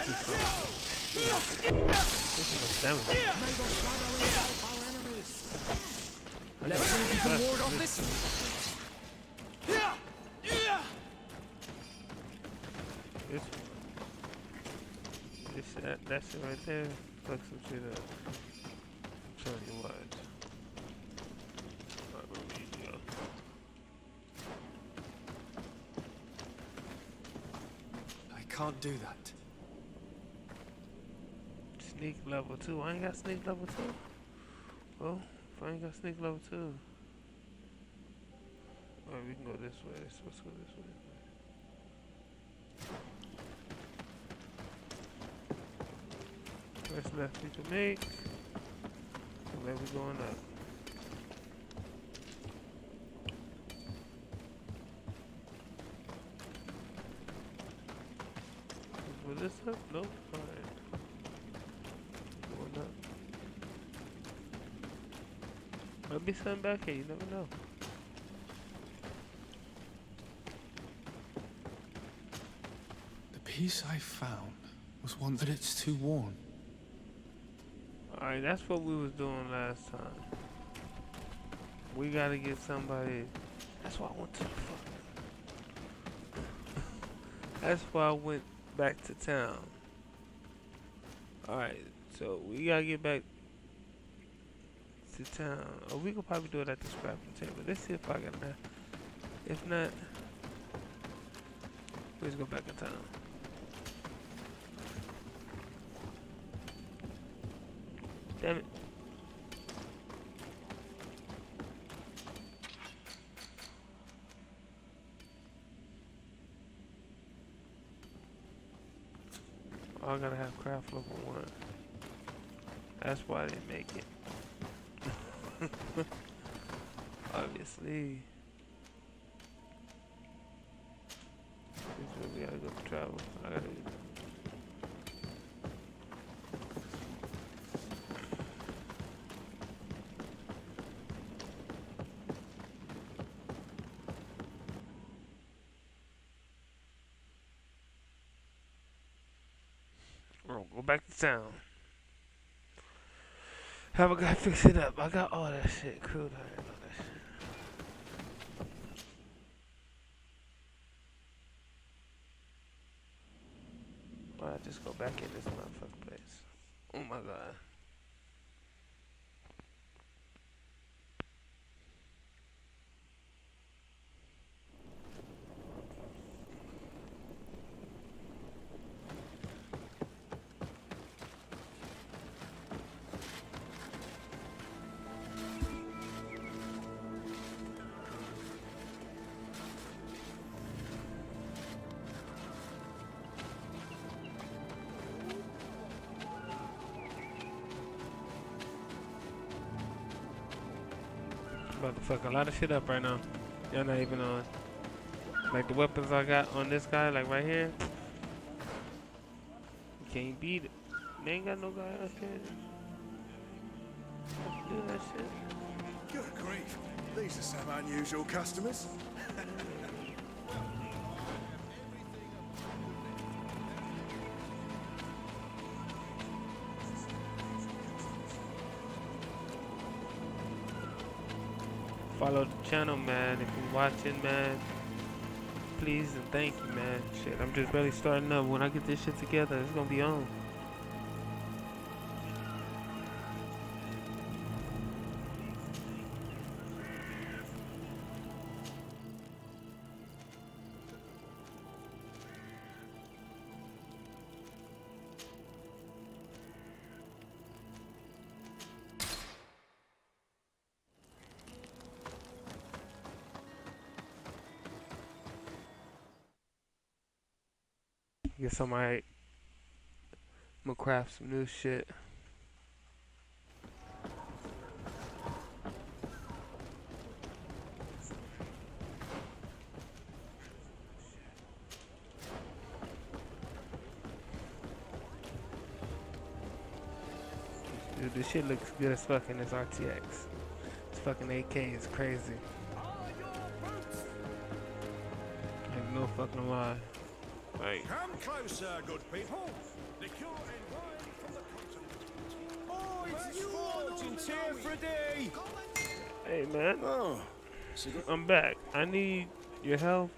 This is damage. Let's see if you can ward off this. This, that shit right there, fuck some shit up. I'm telling you what. Alright, where we go? I can't do that. Sneak level 2. I ain't got sneak level 2. Well, if I ain't got sneak level 2. Alright, we can go this way. So let's go this way. First left we can make. And then we going up. Was this up? Nope. Alright. Going up. Might be something back here, you never know. The piece I found was one that it's too worn. Alright, that's what we was doing last time. We gotta get somebody. That's why I went to the fuck. That's why I went back to town. Alright, so we gotta get back to town. Or we could probably do it at the scrapping table. Let's see if I got that. If not, let's go back in town. Damn it. Oh, I gotta have craft level 1. That's why I didn't make it. Obviously. This is where we gotta go travel. I gotta. Go back to town. Have a guy fix it up. I got all that shit. Cool. I didn't know that shit. Why I just go back in this motherfucking place? Oh my god. About to fuck a lot of shit up right now. Y'all not even on. Like the weapons I got on this guy, like right here. You can't beat it. They ain't got no guy up here. Do that shit. Good grief. These are some unusual customers. Follow the channel, man. If you're watching, man, please and thank you, man. Shit, I'm just really starting up. When I get this shit together, it's gonna be on. Guess I might. I'm gonna craft some new shit. Dude, this shit looks good as fuck in this RTX. This fucking AK is crazy. Like no fucking lie. Like, Come closer, good people. for a day. Hey man, Oh, I'm back. I need your help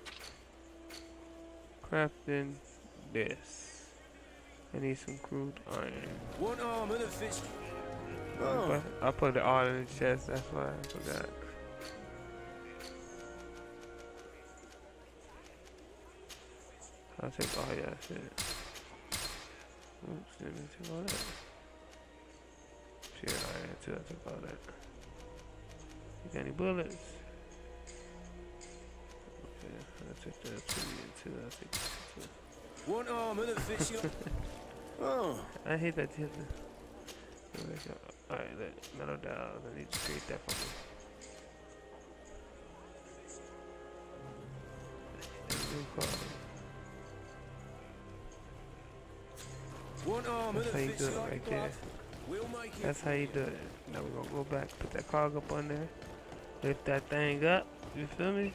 crafting this. I need some crude iron. one armor that fits. Oh, I put it all in the chest, that's why I forgot. I'll take all your shit. Oops, didn't take all that. Shit, iron too, I took all that. You got any bullets? Okay, I'll take that too, I'll take that too. one armor that fits your. Oh, I hate that you have to. Alright, that metal dials. I need to create that for me. one armor That's that how you fits do it like right there. glove. We'll make it. That's how you do it. Now we're gonna go back, put that cog up on there, lift that thing up. You feel me?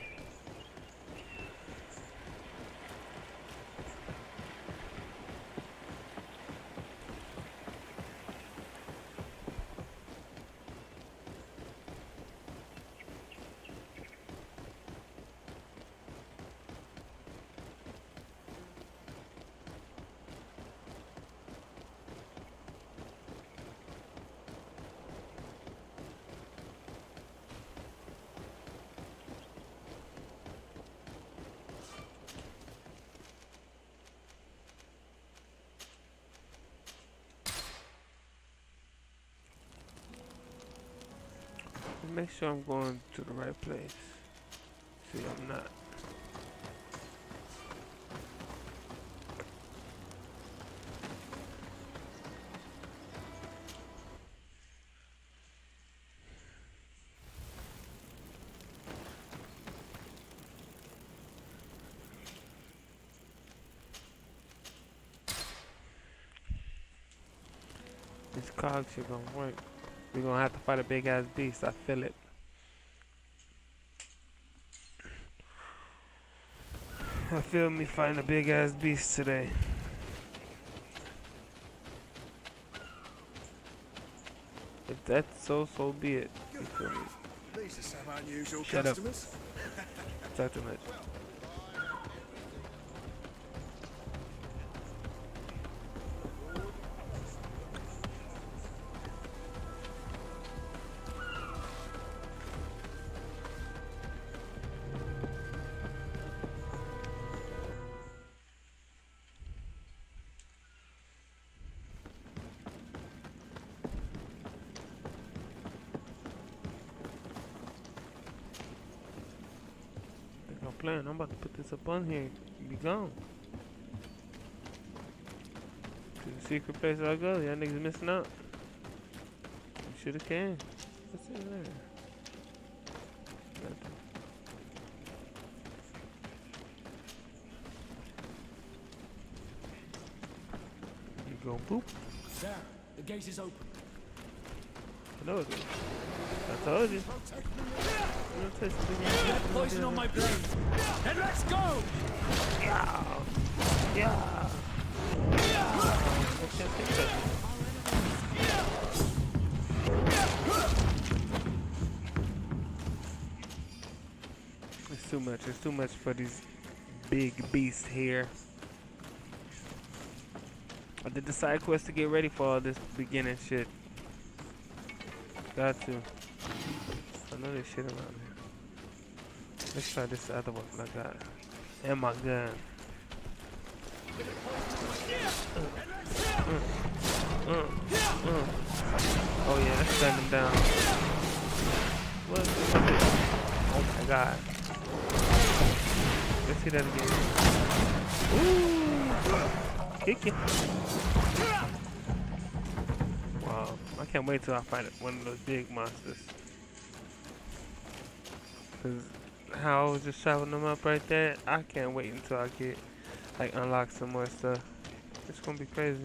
Make sure I'm going to the right place. See, I'm not. This cog shit gonna work. We're gonna have to fight a big ass beast. I feel it. I feel me fighting a big ass beast today. If that's so, so be it. You feel me? These are some unusual Shut up. customers. Talk too much. I'm playing. I'm about to put this up on here and be gone. To the secret place I go, y'all niggas missing out. You shoulda came. What's in there? Nothing. You go boop. There, the gate is open. I know it is. I told you. Don't touch the Get poison on my blade. Then let's go! Yeah. Yeah. It's too much. It's too much for these big beasts here. I did the side quest to get ready for all this beginning shit. Got to. I know there's shit around here. Let's try this other one I got. And my gun. Oh yeah, let's send him down. What is this? Oh my god. Let's see that again. Ooh! Kick it. Wow, I can't wait till I find one of those big monsters. Cause how I was just chopping them up right there, I can't wait until I get, like, unlock some more stuff. It's gonna be crazy.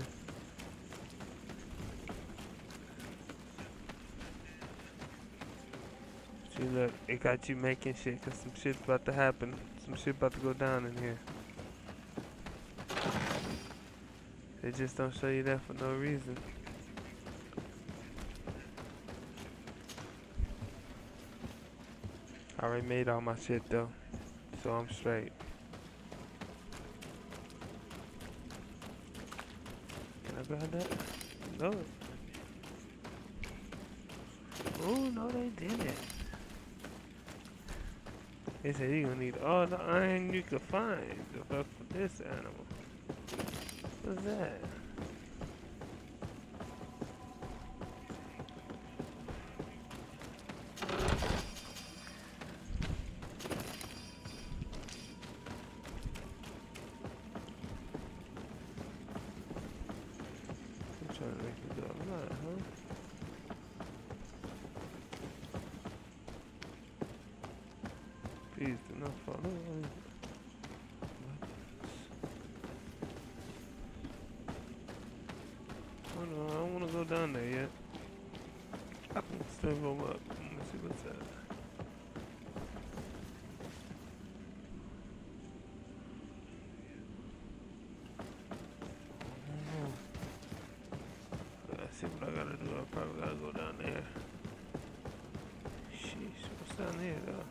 See, look, it got you making shit, cause some shit's about to happen. Some shit about to go down in here. They just don't show you that for no reason. I already made all my shit though, so I'm straight. Can I grab that? No. Oh no, they didn't. They said you're gonna need all the iron you can find to fuck with this animal. What's that? I'm trying to make it go online, huh? Please do not follow me. Oh no, I don't want to go down there yet. I can still go up. Let's see what's that. Let's see what I gotta do. I probably gotta go down there. Sheesh, what's down here though?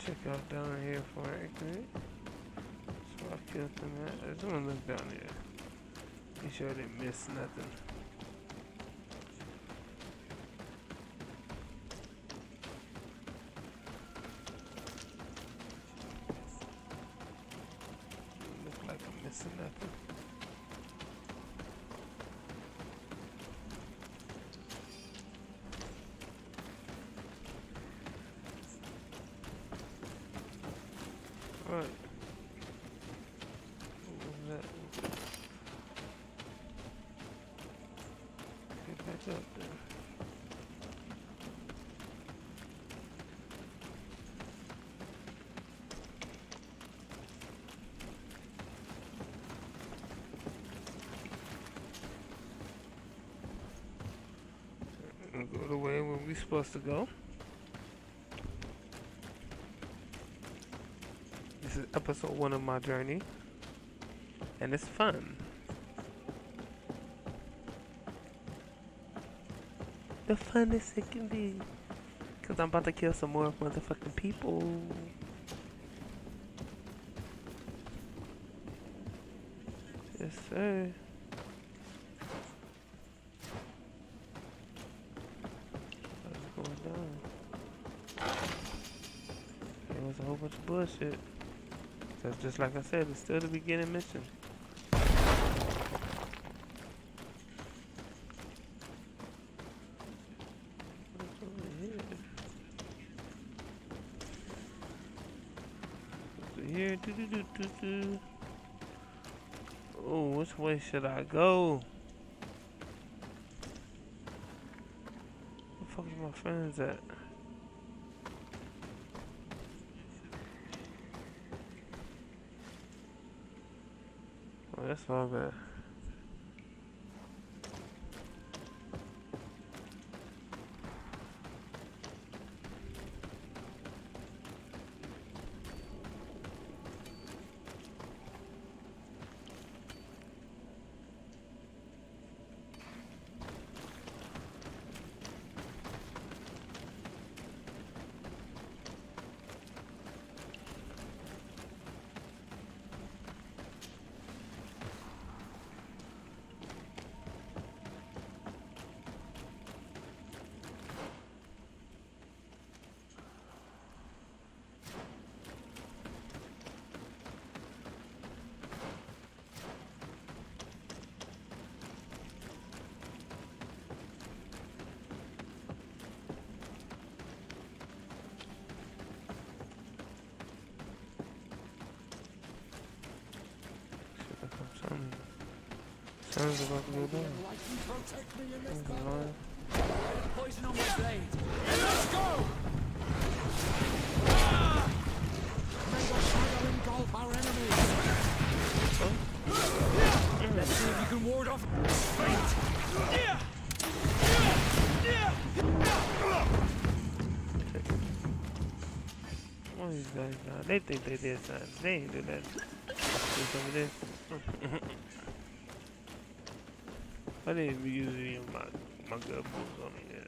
Check out down here for it, okay? So I killed them at. There's someone look down here. Be sure they miss nothing. Look like I'm missing nothing. Alright. What was that? Get back up there. We'll go the way where we're supposed to go. This is episode 1 of my journey, and it's fun. The funnest it can be, cause I'm about to kill some more motherfucking people. Yes, sir. What's going down? It was a whole bunch of bullshit. That's just like I said, it's still the beginning mission. What's over here? What's over here? Do. Oh, which way should I go? Where the fuck is my friends at? Oh, that's all bad. Sounds about to go down. Poison on my blade. And let's go! May your shadow engulf our enemies. Let's see if you can ward off fate. What these guys now. They think they did something. They ain't do that. Do some of this. I didn't even use any of my good boots on them yet.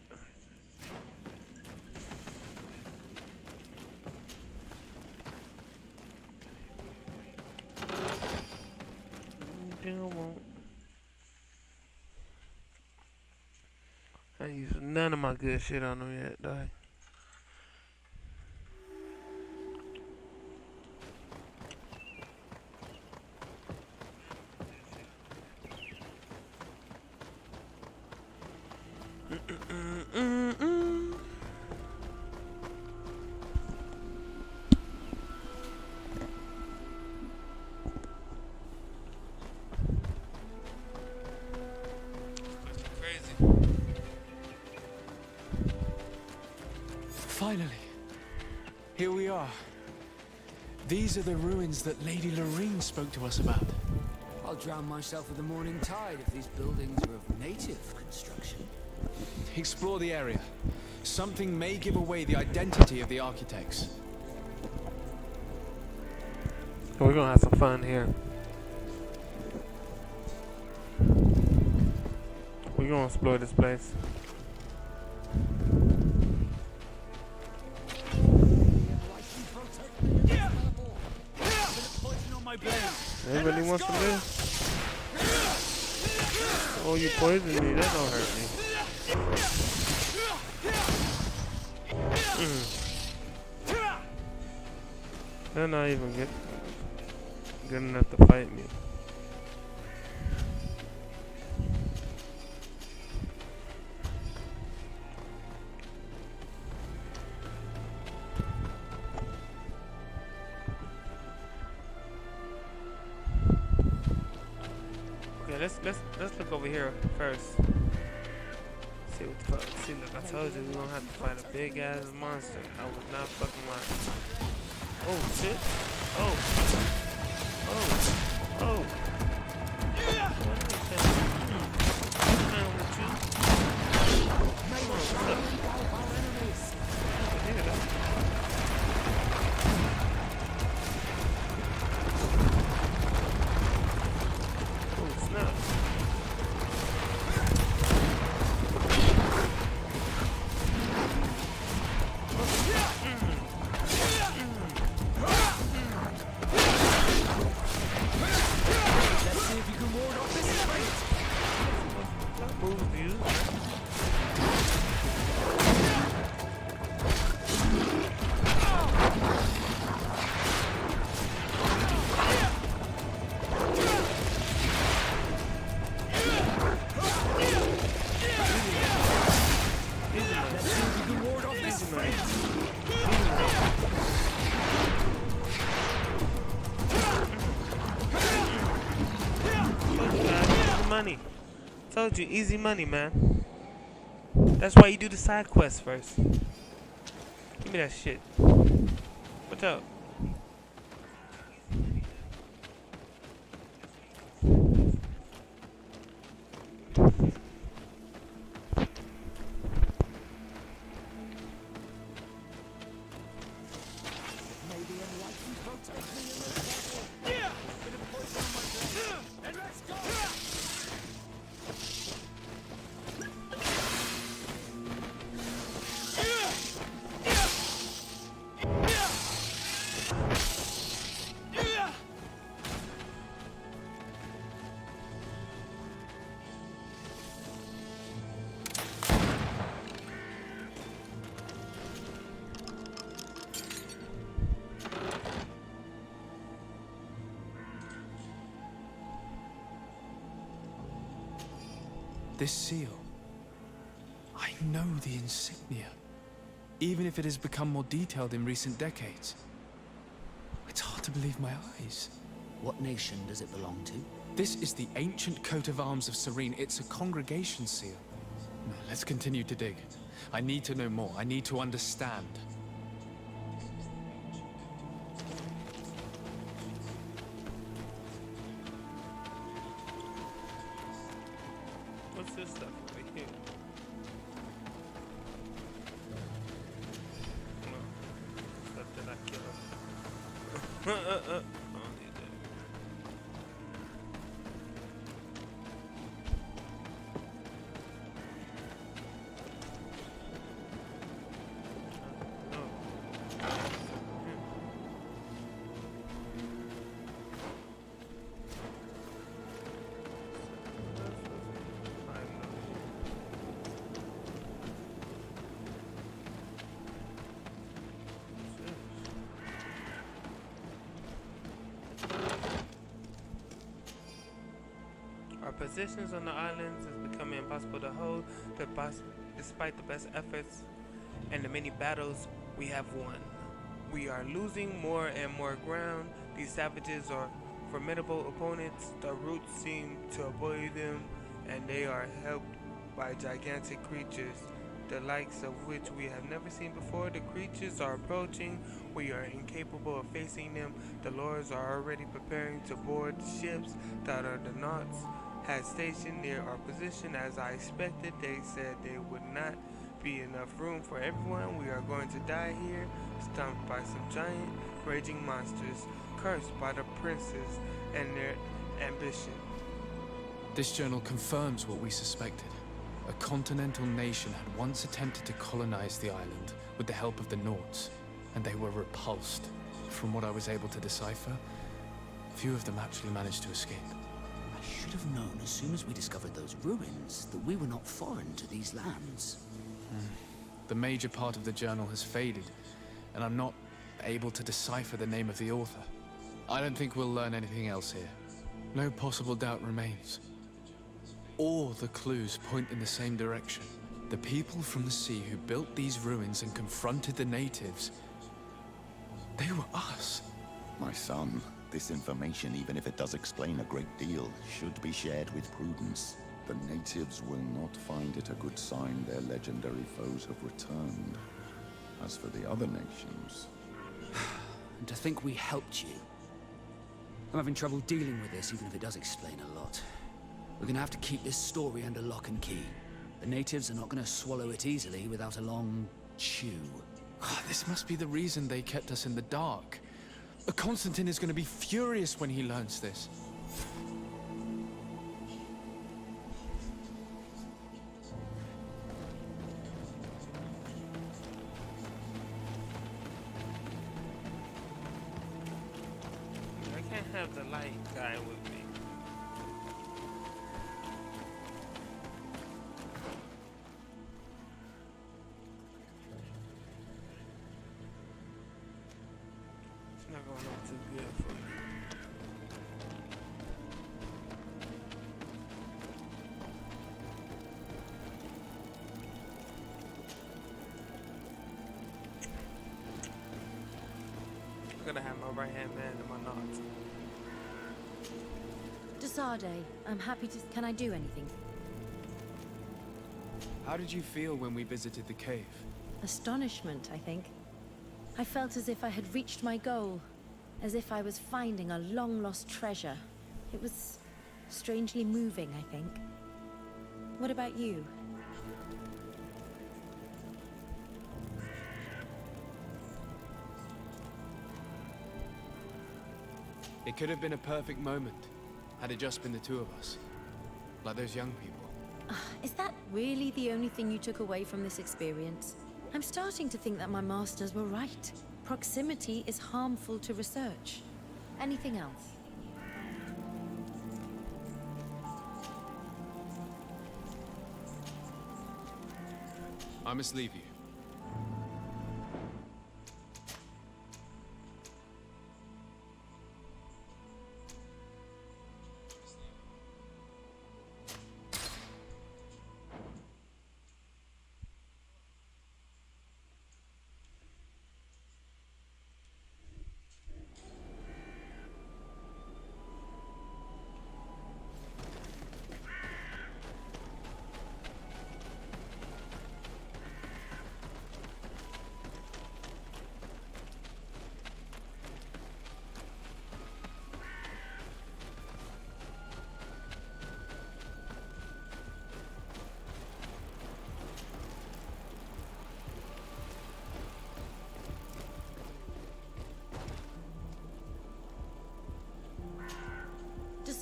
Anything I want. I ain't used none of my good shit on them yet, dog. Finally, here we are. These are the ruins that Lady Lorraine spoke to us about. I'll drown myself with the morning tide if these buildings are of native construction. Explore the area. Something may give away the identity of the architects. We're gonna have some fun here. We're gonna explore this place. Everybody wants to live. Oh, you poisoned me. That don't hurt me. They're not even good enough to fight me. Okay, let's look over here first. See what the fuck. See, look, I told you we gonna have to fight a big ass monster. I was not fucking lying. Oh shit! Oh! Oh! Oh! Money. Told you, easy money, man. That's why you do the side quests first. Give me that shit. What's up? This seal. I know the insignia, even if it has become more detailed in recent decades. It's hard to believe my eyes. What nation does it belong to? This is the ancient coat of arms of Serene. It's a congregation seal. No, let's continue to dig. I need to know more. I need to understand. What's this stuff over here? No. Stuff that I killed. don't need that. No. Our positions on the islands is becoming impossible to hold, despite the best efforts and the many battles we have won. We are losing more and more ground. These savages are formidable opponents. The roots seem to avoid them, and they are helped by gigantic creatures, the likes of which we have never seen before. The creatures are approaching. We are incapable of facing them. The lords are already preparing to board ships that are the Nauts had stationed near our position. As I expected, they said there would not be enough room for everyone. We are going to die here, stomped by some giant, raging monsters, cursed by the princes and their ambition. This journal confirms what we suspected. A continental nation had once attempted to colonize the island with the help of the Nauts, and they were repulsed. From what I was able to decipher, few of them actually managed to escape. I should have known as soon as we discovered those ruins that we were not foreign to these lands. The major part of the journal has faded, and I'm not able to decipher the name of the author. I don't think we'll learn anything else here. No possible doubt remains. All the clues point in the same direction. The people from the sea who built these ruins and confronted the natives, they were us. My son, this information, even if it does explain a great deal, should be shared with prudence. The natives will not find it a good sign their legendary foes have returned. As for the other nations... And to think we helped you. I'm having trouble dealing with this, even if it does explain a lot. We're gonna have to keep this story under lock and key. The natives are not gonna swallow it easily without a long chew. This must be the reason they kept us in the dark. Constantine is going to be furious when he learns this. I can't have the light guy with me. It's not gonna look too good for me. I'm gonna have my right hand man and my knots. Desade, I'm happy to... Can I do anything? How did you feel when we visited the cave? Astonishment, I think. I felt as if I had reached my goal. As if I was finding a long-lost treasure. It was strangely moving, I think. What about you? It could have been a perfect moment, had it just been the two of us. Like those young people. Is that really the only thing you took away from this experience? I'm starting to think that my masters were right. Proximity is harmful to research. Anything else? I must leave you.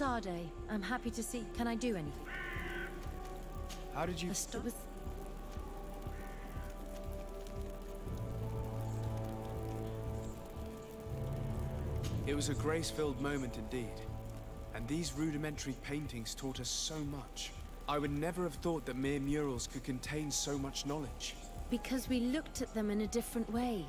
Desade, I'm happy to see. Can I do anything? How did you... It was... It was a grace-filled moment indeed. And these rudimentary paintings taught us so much. I would never have thought that mere murals could contain so much knowledge. Because we looked at them in a different way.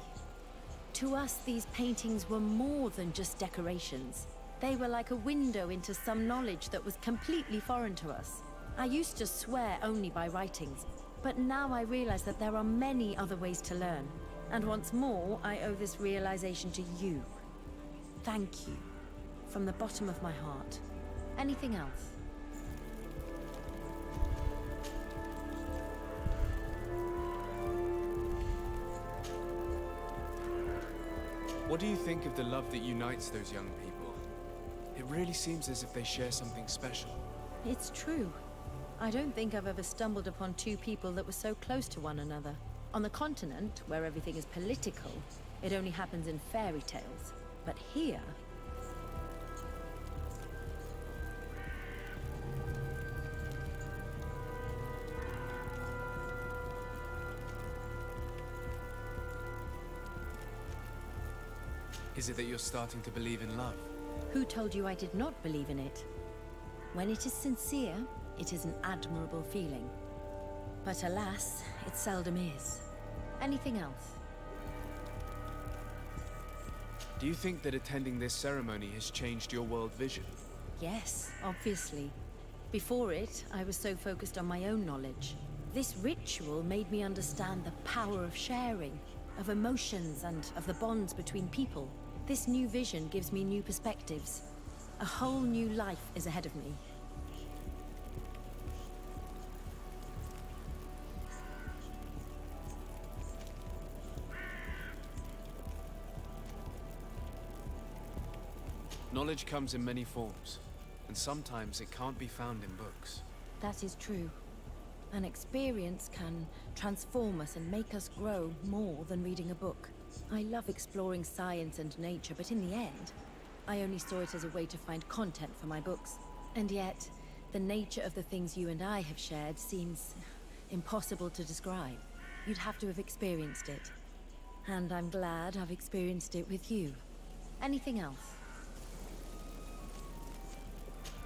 To us, these paintings were more than just decorations. They were like a window into some knowledge that was completely foreign to us. I used to swear only by writings, but now I realize that there are many other ways to learn. And once more, I owe this realization to you. Thank you. From the bottom of my heart. Anything else? What do you think of the love that unites those young people? It really seems as if they share something special. It's true. I don't think I've ever stumbled upon two people that were so close to one another. On the continent, where everything is political, it only happens in fairy tales. But here... Is it that you're starting to believe in love? Who told you I did not believe in it? When it is sincere, it is an admirable feeling. But alas, it seldom is. Anything else? Do you think that attending this ceremony has changed your world vision? Yes, obviously. Before it, I was so focused on my own knowledge. This ritual made me understand the power of sharing, of emotions, and of the bonds between people. This new vision gives me new perspectives. A whole new life is ahead of me. Knowledge comes in many forms, and sometimes it can't be found in books. That is true. An experience can transform us and make us grow more than reading a book. I love exploring science and nature, but in the end, I only saw it as a way to find content for my books. And yet, the nature of the things you and I have shared seems impossible to describe. You'd have to have experienced it. And I'm glad I've experienced it with you. Anything else?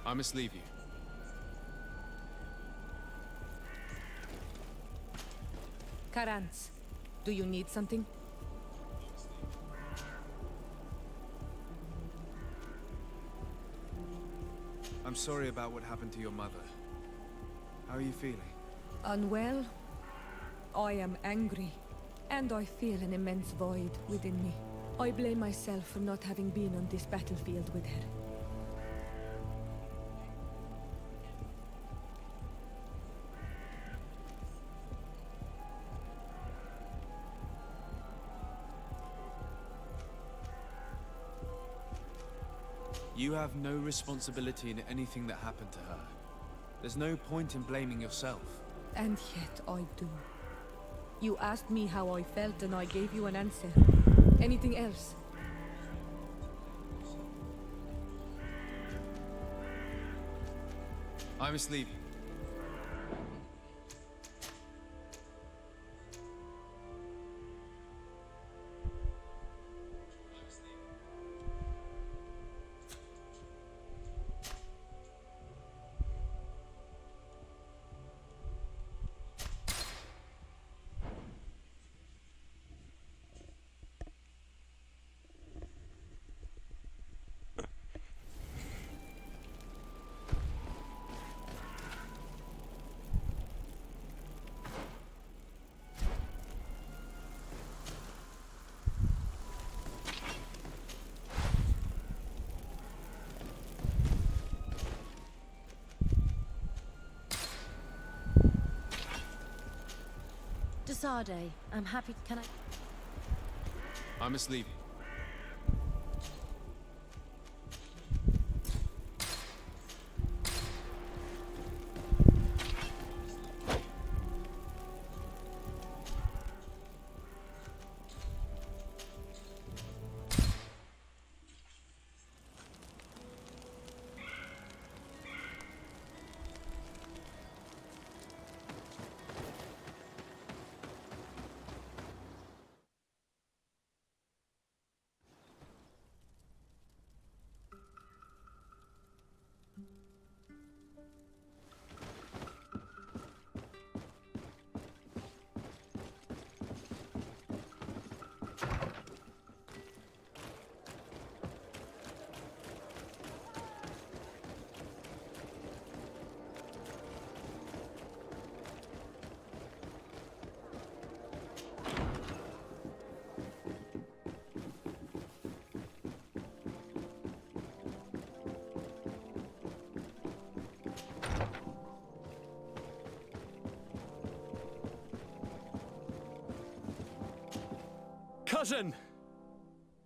I must leave you. Karantz, do you need something? I'm sorry about what happened to your mother. How are you feeling? Unwell? I am angry, and I feel an immense void within me. I blame myself for not having been on this battlefield with her. You have no responsibility in anything that happened to her. There's no point in blaming yourself. And yet I do. You asked me how I felt and I gave you an answer. Anything else? I must leave you. Desade, I'm happy. Can I... I must leave you. Cousin!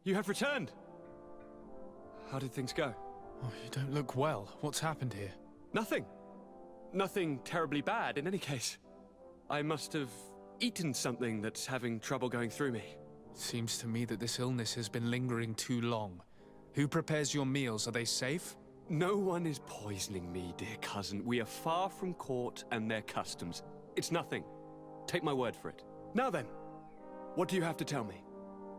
You have returned. How did things go? Oh, you don't look well. What's happened here? Nothing. Nothing terribly bad in any case. I must have eaten something that's having trouble going through me. Seems to me that this illness has been lingering too long. Who prepares your meals? Are they safe? No one is poisoning me, dear cousin. We are far from court and their customs. It's nothing. Take my word for it. Now then, what do you have to tell me?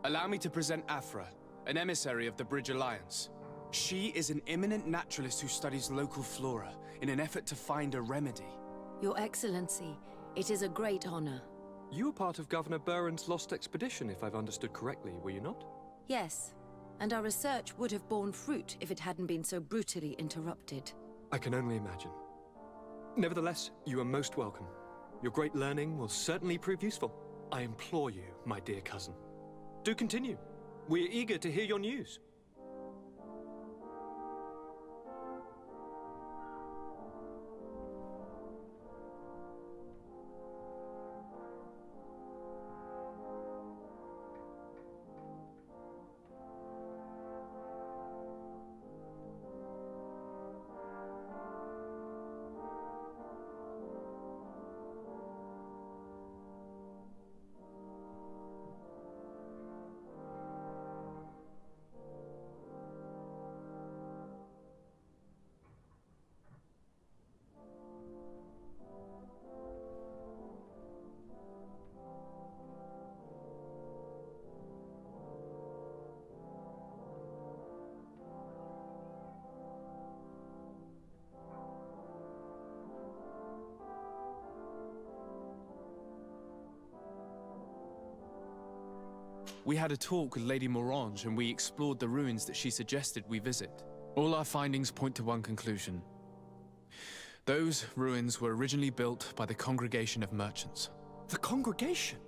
Allow me to present Afra, an emissary of the Bridge Alliance. She is an eminent naturalist who studies local flora in an effort to find a remedy. Your Excellency, it is a great honor. You were part of Governor Buren's lost expedition, if I've understood correctly, were you not? Yes, and our research would have borne fruit if it hadn't been so brutally interrupted. I can only imagine. Nevertheless, you are most welcome. Your great learning will certainly prove useful. I implore you, my dear cousin. Do continue. We are eager to hear your news. We had a talk with Lady Morange and we explored the ruins that she suggested we visit. All our findings point to one conclusion. Those ruins were originally built by the Congregation of Merchants. The congregation?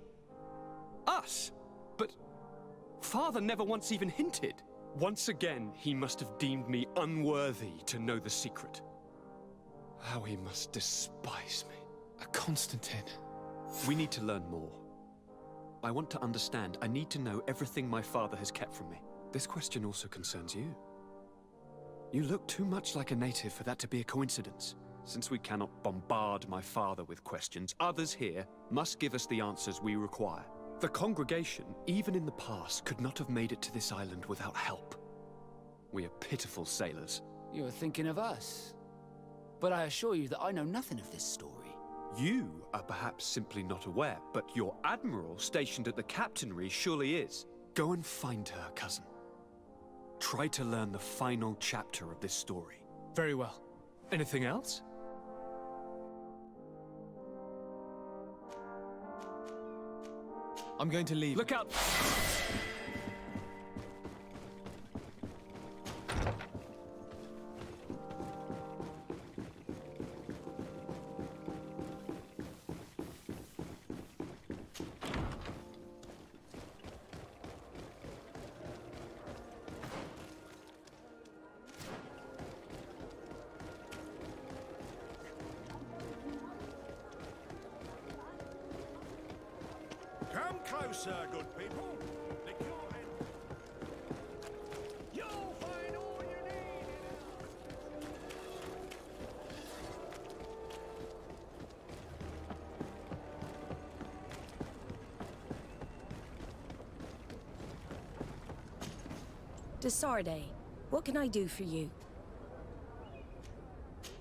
Us? But Father never once even hinted. Once again, he must have deemed me unworthy to know the secret. How he must despise me. Constantine. We need to learn more. I want to understand. I need to know everything my father has kept from me. This question also concerns you. You look too much like a native for that to be a coincidence. Since we cannot bombard my father with questions, others here must give us the answers we require. The congregation, even in the past, could not have made it to this island without help. We are pitiful sailors. You are thinking of us. But I assure you that I know nothing of this story. You are perhaps simply not aware, but your admiral stationed at the captainry surely is. Go and find her, cousin. Try to learn the final chapter of this story. Very well. Anything else? I'm going to leave. Look out! Come closer, good people. Lick your hand. You'll find all you need. Desarde, what can I do for you?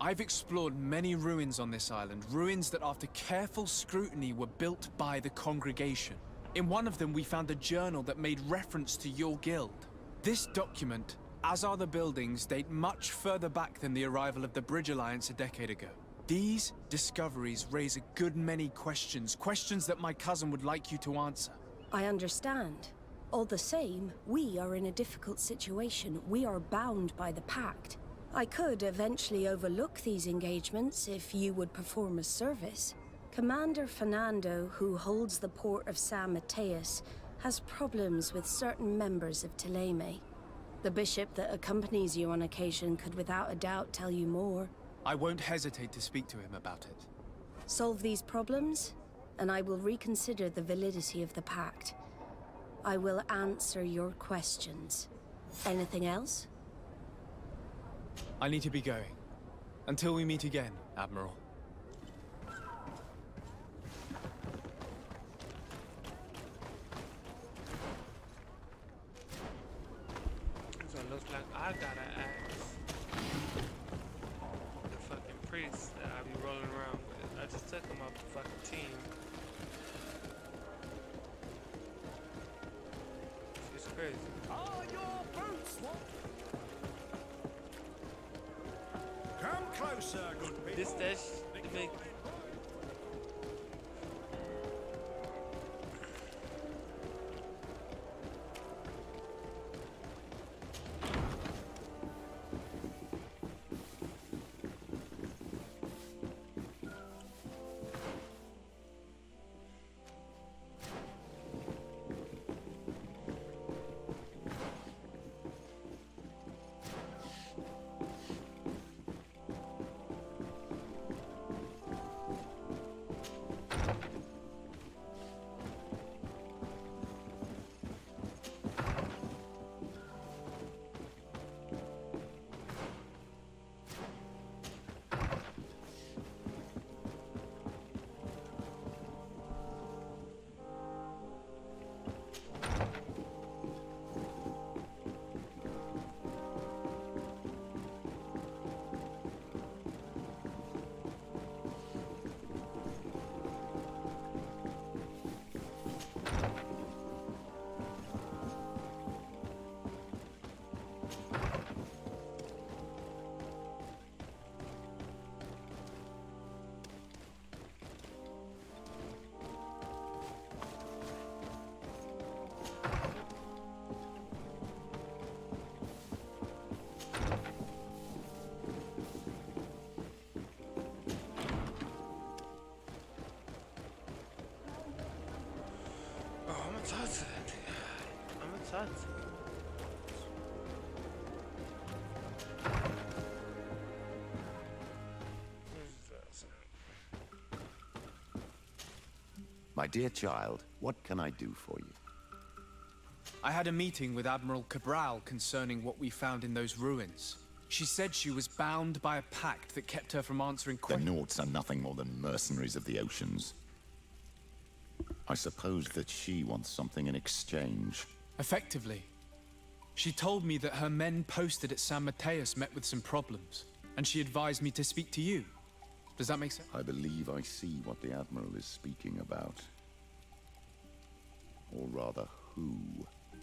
I've explored many ruins on this island, ruins that after careful scrutiny were built by the congregation. In one of them we found a journal that made reference to your guild. This document, as are the buildings, date much further back than the arrival of the Bridge Alliance a decade ago. These discoveries raise a good many questions, questions that my cousin would like you to answer. I understand. All the same, we are in a difficult situation. We are bound by the Pact. I could eventually overlook these engagements if you would perform a service. Commander Fernando, who holds the port of San Mateus, has problems with certain members of Thélème. The bishop that accompanies you on occasion could without a doubt tell you more. I won't hesitate to speak to him about it. Solve these problems, and I will reconsider the validity of the Pact. I will answer your questions. Anything else? I need to be going. Until we meet again, Admiral. So it looks like I gotta ask the fucking priest that I be rolling around with. I just took him off the fucking team. It's crazy. Are your boots what? Come closer, good people. This dash to make talk to that nigga. I'm gonna talk to him. My dear child, what can I do for you? I had a meeting with Admiral Cabral concerning what we found in those ruins. She said she was bound by a pact that kept her from answering The questions. Nauts are nothing more than mercenaries of the oceans. I suppose that she wants something in exchange. Effectively. She told me that her men posted at San Mateus met with some problems, and she advised me to speak to you. Does that make sense? I believe I see what the Admiral is speaking about. Or rather, who.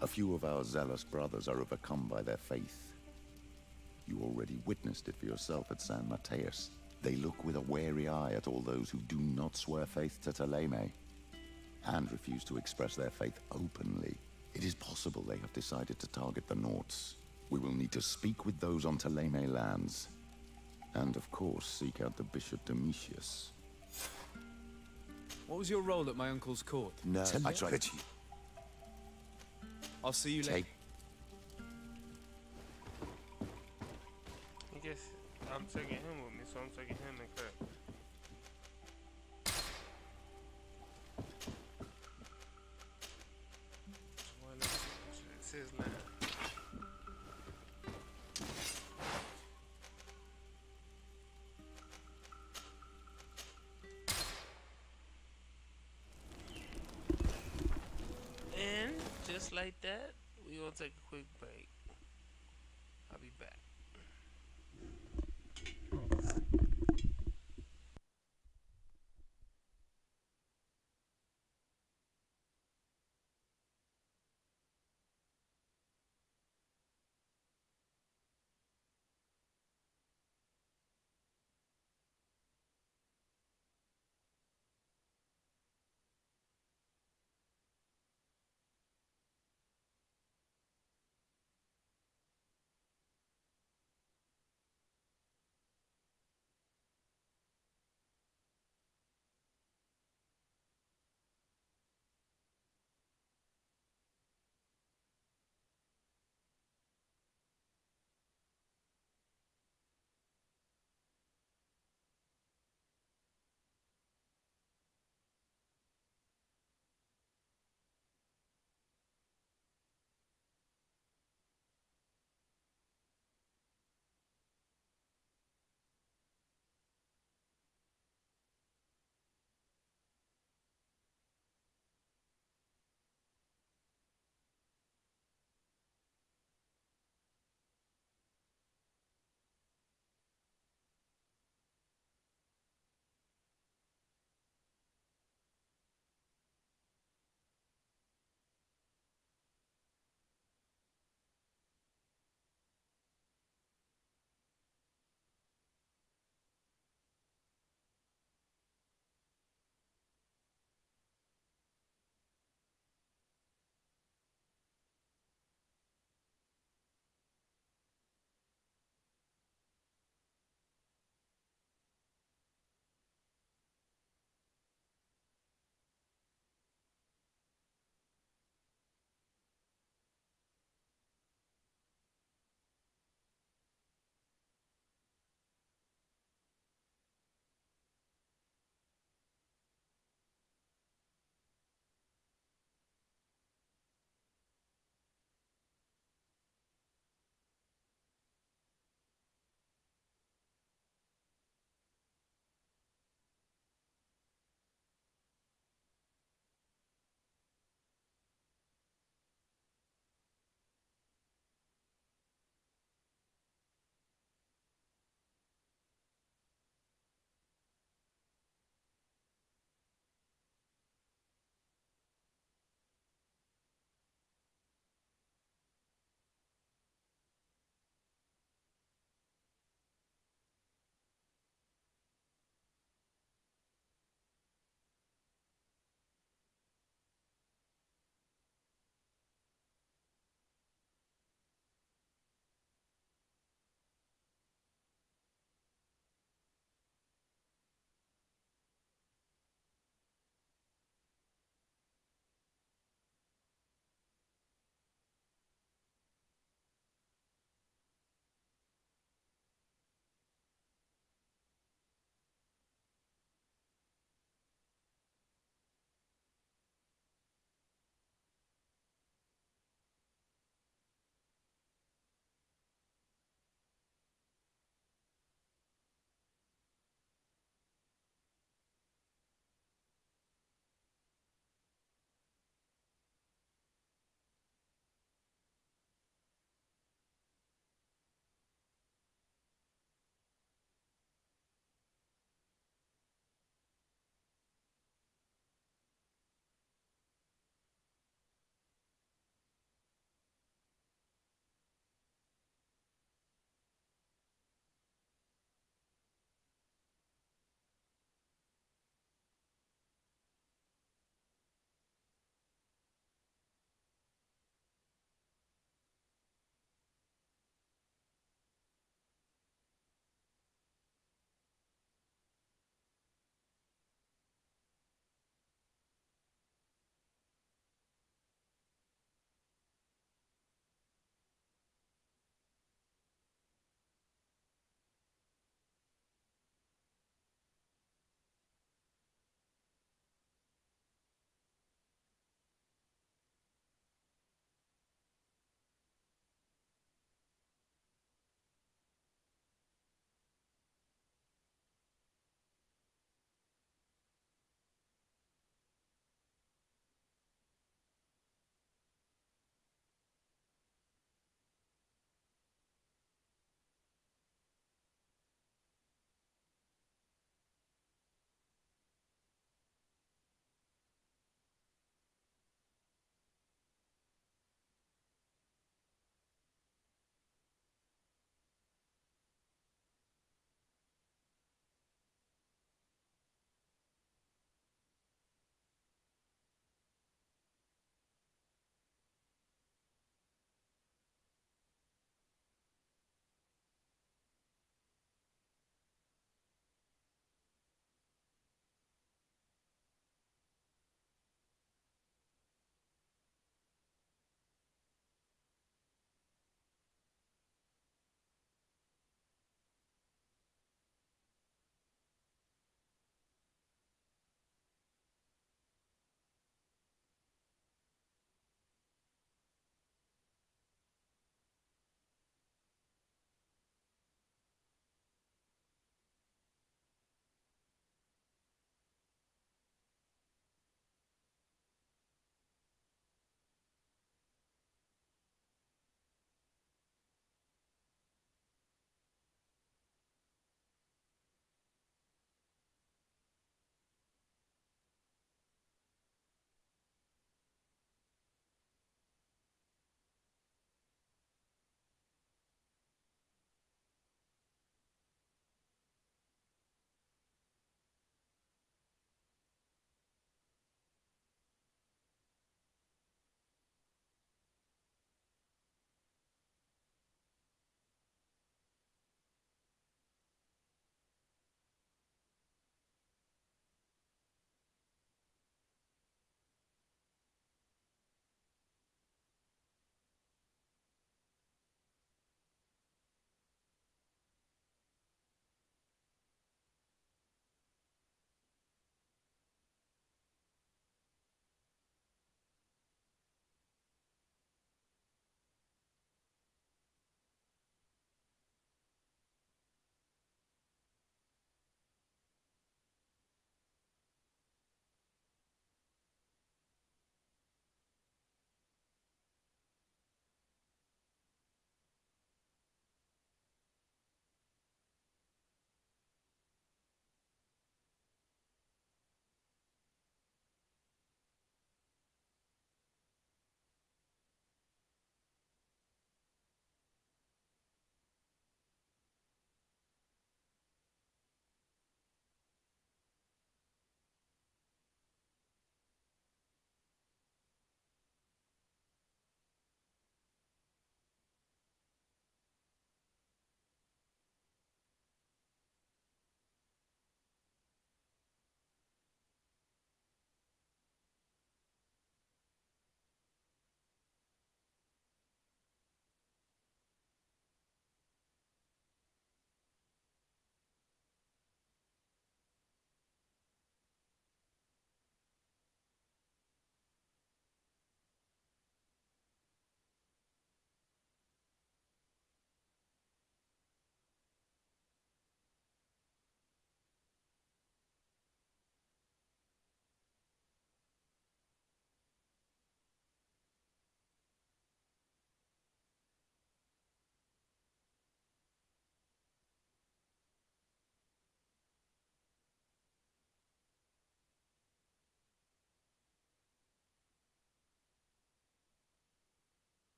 A few of our zealous brothers are overcome by their faith. You already witnessed it for yourself at San Mateus. They look with a wary eye at all those who do not swear faith to Thélème, and refuse to express their faith openly. It is possible they have decided to target the Nauts. We will need to speak with those on Thélème lands. And of course, seek out the Bishop Domitius. What was your role at my uncle's court? No, I tried to... I'll see you later. I guess I'm taking him with me, so I'm taking him and Kirk. So why not? It's his land. And just like that, we gonna take a quick break. I'll be back.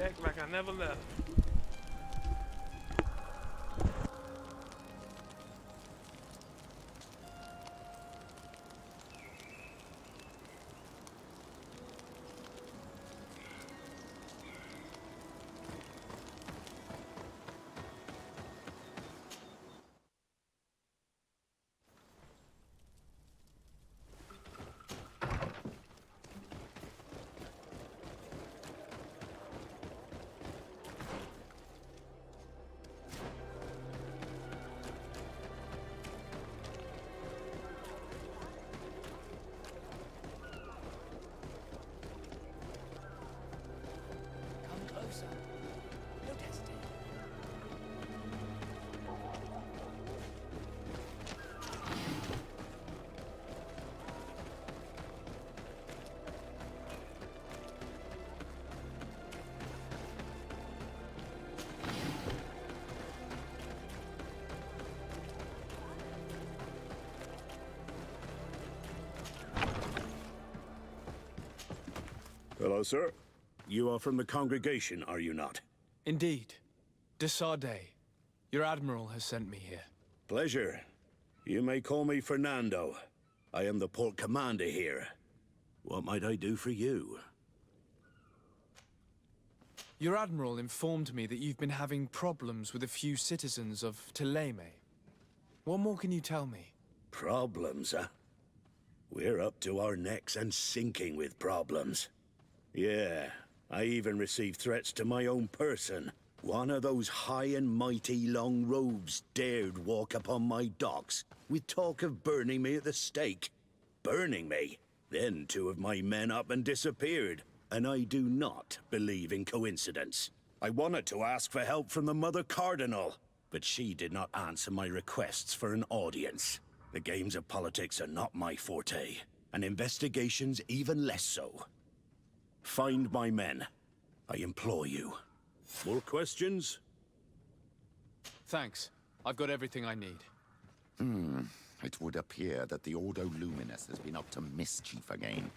Back like I never left. Hello, sir. You are from the congregation, are you not? Indeed. De Sardet. Your admiral has sent me here. Pleasure. You may call me Fernando. I am the port commander here. What might I do for you? Your admiral informed me that you've been having problems with a few citizens of Thélème. What more can you tell me? Problems, huh? We're up to our necks and sinking with problems. Yeah, I even received threats to my own person. One of those high and mighty long robes dared walk upon my docks with talk of burning me at the stake. Burning me? Then two of my men up and disappeared, and I do not believe in coincidence. I wanted to ask for help from the Mother Cardinal, but she did not answer my requests for an audience. The games of politics are not my forte, and investigations even less so. Find my men. I implore you. More questions? Thanks. I've got everything I need. It would appear that the Ordo Luminous has been up to mischief again.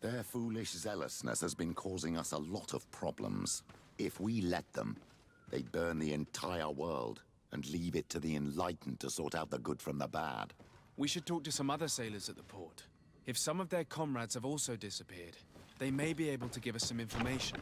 Their foolish zealousness has been causing us a lot of problems. If we let them, they'd burn the entire world and leave it to the enlightened to sort out the good from the bad. We should talk to some other sailors at the port. If some of their comrades have also disappeared, they may be able to give us some information.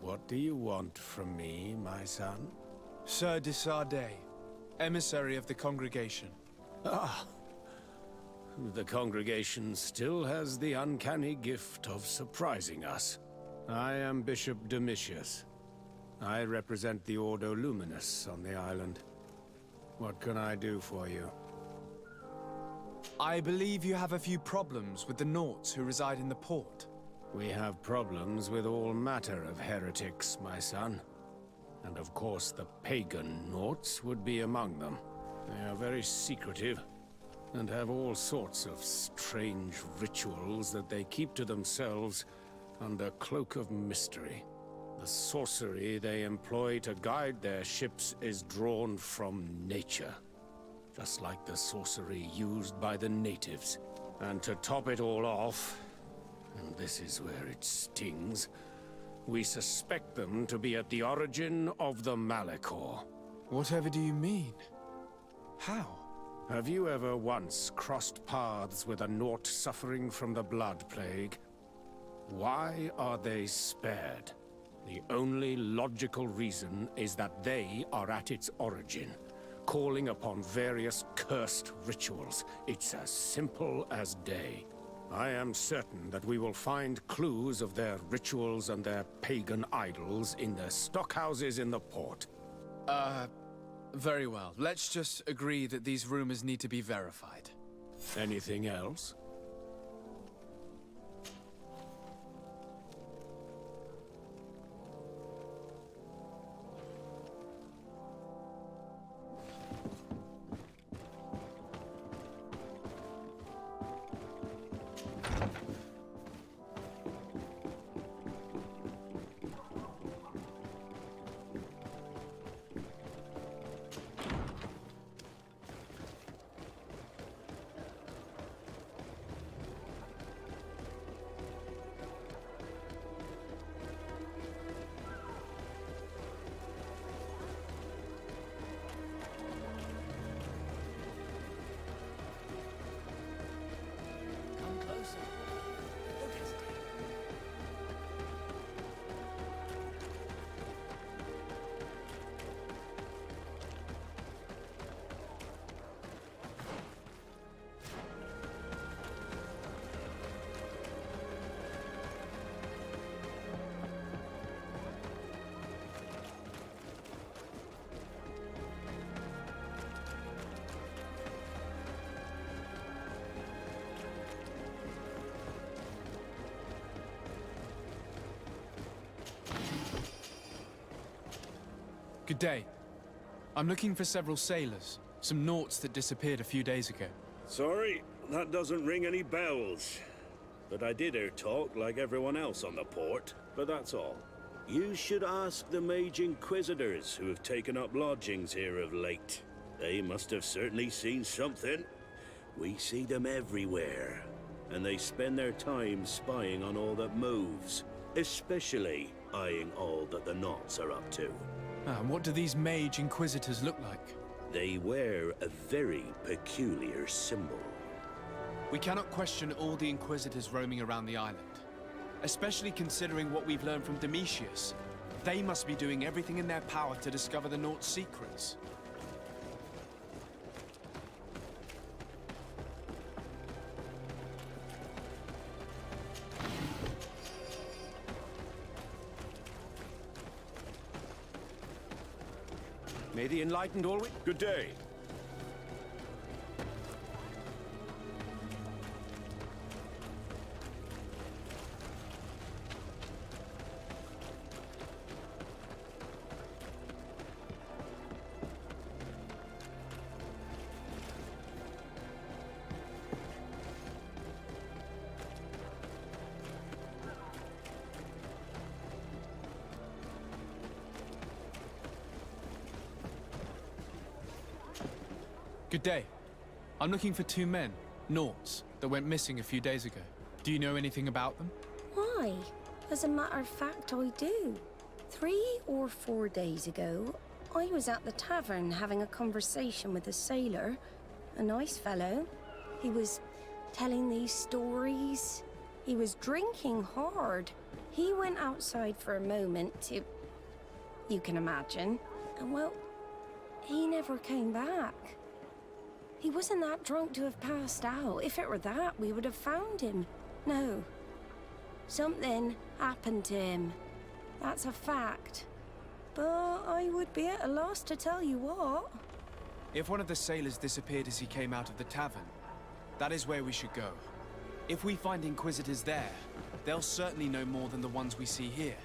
What do you want from me, my son? Sir de Sardet, emissary of the congregation. Ah, the congregation still has the uncanny gift of surprising us. I am Bishop Domitius. I represent the Ordo Luminous on the island. What can I do for you? I believe you have a few problems with the Nauts who reside in the port. We have problems with all matter of heretics, my son. And of course the pagan Nauts would be among them. They are very secretive, and have all sorts of strange rituals that they keep to themselves under cloak of mystery. The sorcery they employ to guide their ships is drawn from nature. just like the sorcery used by the natives. And to top it all off, and this is where it stings, we suspect them to be at the origin of the Malachor. Whatever do you mean? How? Have you ever once crossed paths with a Nort suffering from the Blood Plague? Why are they spared? The only logical reason is that they are at its origin, calling upon various cursed rituals. It's as simple as day. I am certain that we will find clues of their rituals and their pagan idols in the stockhouses in the port. Very well. Let's just agree that these rumors need to be verified. Anything else? Good day. I'm looking for several sailors. Some Norts that disappeared a few days ago. Sorry, that doesn't ring any bells. But I did hear talk like everyone else on the port, but that's all. You should ask the Mage Inquisitors who have taken up lodgings here of late. They must have certainly seen something. We see them everywhere, and they spend their time spying on all that moves, especially eyeing all that the Knots are up to. And what do these Mage Inquisitors look like? They wear a very peculiar symbol. We cannot question all the Inquisitors roaming around the island. Especially considering what we've learned from Domitius. They must be doing everything in their power to discover the Nort's secrets. May the Enlightened always... Good day. Good day. I'm looking for two men, Norts, that went missing a few days ago. Do you know anything about them? Why? As a matter of fact, I do. 3 or 4 days ago, I was at the tavern having a conversation with a sailor. A nice fellow. He was telling these stories. He was drinking hard. He went outside for a moment to... you can imagine. And well, he never came back. He wasn't that drunk to have passed out. If it were that, we would have found him. No. Something happened to him. That's a fact. But I would be at a loss to tell you what. If one of the sailors disappeared as he came out of the tavern, that is where we should go. If we find Inquisitors there, they'll certainly know more than the ones we see here.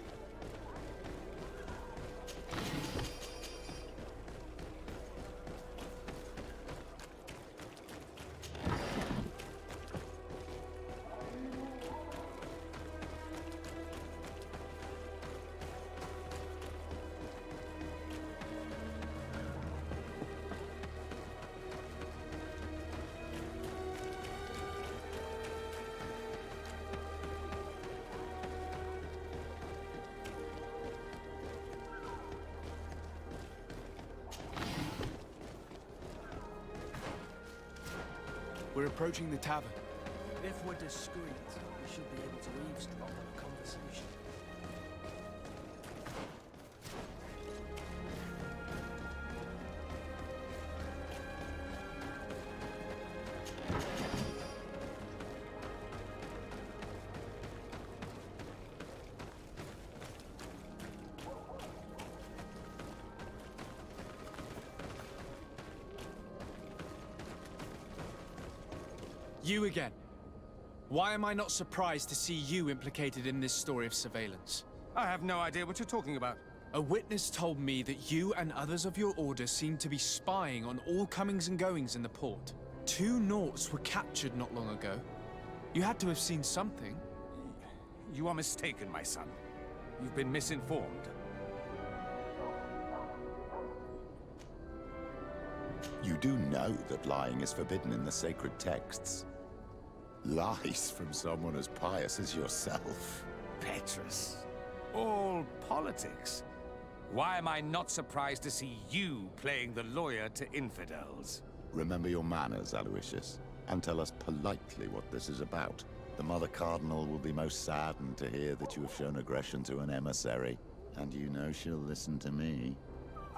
We're approaching the tavern. If we're discreet, we should be able to eavesdrop on a conversation. You again. Why am I not surprised to see you implicated in this story of surveillance? I have no idea what you're talking about. A witness told me that you and others of your order seem to be spying on all comings and goings in the port. 2 Nauts were captured not long ago. You had to have seen something. You are mistaken, my son. You've been misinformed. You do know that lying is forbidden in the sacred texts. Lies from someone as pious as yourself. Petrus. All politics. Why am I not surprised to see you playing the lawyer to infidels? Remember your manners, Aloysius, and tell us politely what this is about. The Mother Cardinal will be most saddened to hear that you have shown aggression to an emissary, and you know she'll listen to me.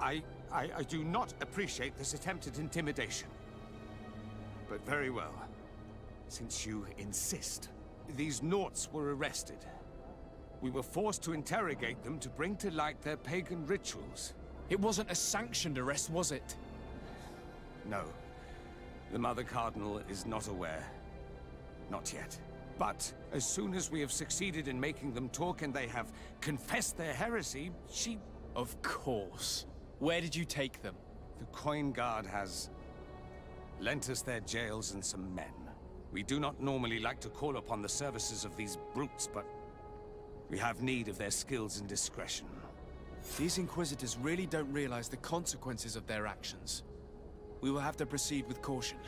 I do not appreciate this attempted intimidation. But very well. Since you insist, these Nauts were arrested. We were forced to interrogate them to bring to light their pagan rituals. It wasn't a sanctioned arrest, was it? No. The Mother Cardinal is not aware. Not yet. But as soon as we have succeeded in making them talk and they have confessed their heresy, she... Of course. Where did you take them? The Coin Guard has lent us their jails and some men. We do not normally like to call upon the services of these brutes, but we have need of their skills and discretion. These Inquisitors really don't realize the consequences of their actions. We will have to proceed with caution.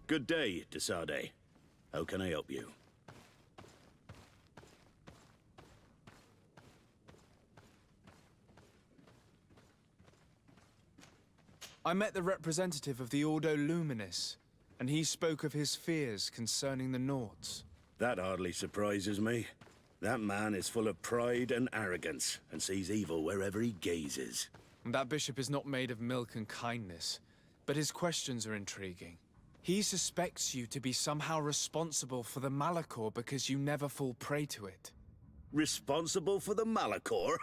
Good day, de Sade. How can I help you? I met the representative of the Ordo Luminis, and he spoke of his fears concerning the Nauts. That hardly surprises me. That man is full of pride and arrogance, and sees evil wherever he gazes. And that bishop is not made of milk and kindness, but his questions are intriguing. He suspects you to be somehow responsible for the Malachor because you never fall prey to it. Responsible for the Malachor?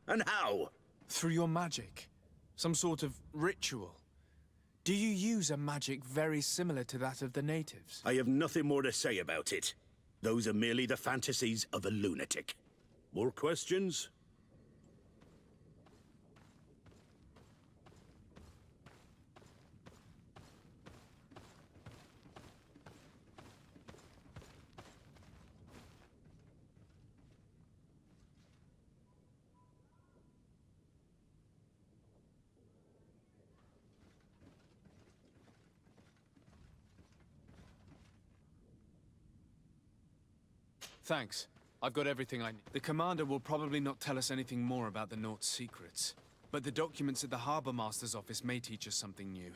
And how? Through your magic. Some sort of ritual. Do you use a magic very similar to that of the natives? I have nothing more to say about it. Those are merely the fantasies of a lunatic. More questions? Thanks. I've got everything I need. The commander will probably not tell us anything more about the Naut's secrets, but the documents at the Harbor Master's office may teach us something new.